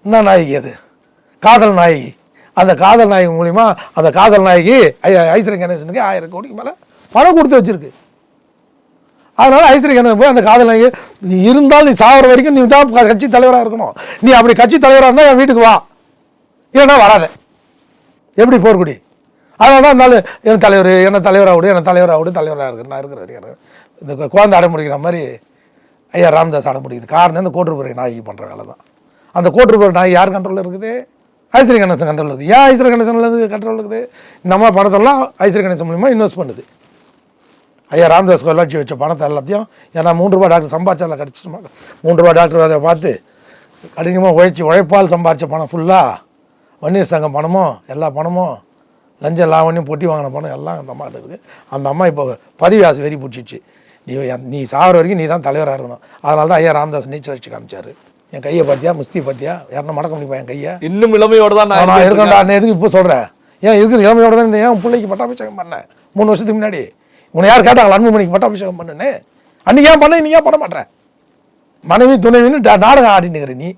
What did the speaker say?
என்ன நாயகி அது? காதல் நாயகி. அந்த காதல் நாயகி மூலிமா அந்த காதல் நாயகி ஐஸ்வர்யா கணேசனுக்கு 1000 கோடிக்கு மேலே பணம் கொடுத்து வச்சிருக்கு. அதனால ஐஸ்வர்யா கணேசன் போய் அந்த காதல் நாயகி நீ இருந்தால் நீ சாகிற வரைக்கும் நீ தான் கட்சி தலைவராக இருக்கணும். நீ அப்படி கட்சி தலைவராக இருந்தால் என் வீட்டுக்கு வா, இல்லைன்னா வராத. எப்படி போர்க்குடி? அதனால தான் இருந்தாலும் என் தலைவர் என்ன தலைவராக விடு, என்ன தலைவராக விடு, தலைவராக இருக்கு நான் இருக்கிற இந்த குழந்தை அடம்பிடிக்கிற மாதிரி ஐயா ராமதாஸ் அடம்பிடிக்குது. காரணம் இந்த கோட்டுப்புற நாயகி பண்ணுற வேலை தான். அந்த கோட்டுப்புற நாயகி யார் கண்ட்ரோலில் இருக்குது? ஐஸ்வர்யா கணேசன் கண்ட்ரோல் இருக்குது. ஏன் ஐஸ்வர்யா கணேசன் கண்ட்ரோல் இருக்குது? இந்த மாதிரி பணத்தெல்லாம் ஐஸ்வர்யா கணேசன் மூலிமா இன்வெஸ்ட் பண்ணுது. ஐயா ராமதாஸ் கொள்ளாட்சி வச்ச பணத்தை எல்லாத்தையும், ஏன்னா 3 ரூபா டாக்டர் சம்பாதிச்சால கிடச்சிட்டு 3 ரூபா டாக்டர் அதை பார்த்து கடினமாக உழைப்பால் சம்பாதிச்ச பணம் ஃபுல்லாக வன்னியர் சங்கம் பணமும் எல்லா பணமும் லஞ்சம் லாவணியும் பொட்டி வாங்கின பணம் எல்லாம் அந்த அம்மா இருக்குது. அந்த அம்மா இப்போ பதவி ஆசை வெறி பிடிச்சிச்சு. நீ சாகிற வரைக்கும் நீ தான் தலைவராக இருக்கணும். அதனால தான் ஐயா ராமதாஸ் நீச்சல் அடிச்சு காமிச்சார். என் கையை பார்த்தியா, முஸ்தி பார்த்தியா, யாருன்னா மடக்க முடியுமா என் கையை? இன்னும் இளமையோடு தான் நான் இருக்கேன்டா. நான் எதுக்கு இப்போ சொல்கிறேன்? ஏன் இருக்கிற இளமையோடு தான் இருந்தேன். என் பிள்ளைக்கு பட்டாபிஷேகம் பண்ணேன் 3 வருஷத்துக்கு முன்னாடி. உன்னை யார் கேட்டாங்களா அன்புமணிக்கு பட்டாபிஷேகம் பண்ணுன்னு? அன்றைக்கி ஏன் பண்ண, இன்னைக்கு ஏன் பண்ண மாட்டேன்? மனைவி துணைவின்னு நாடகம் ஆடினுக்கிற நீ.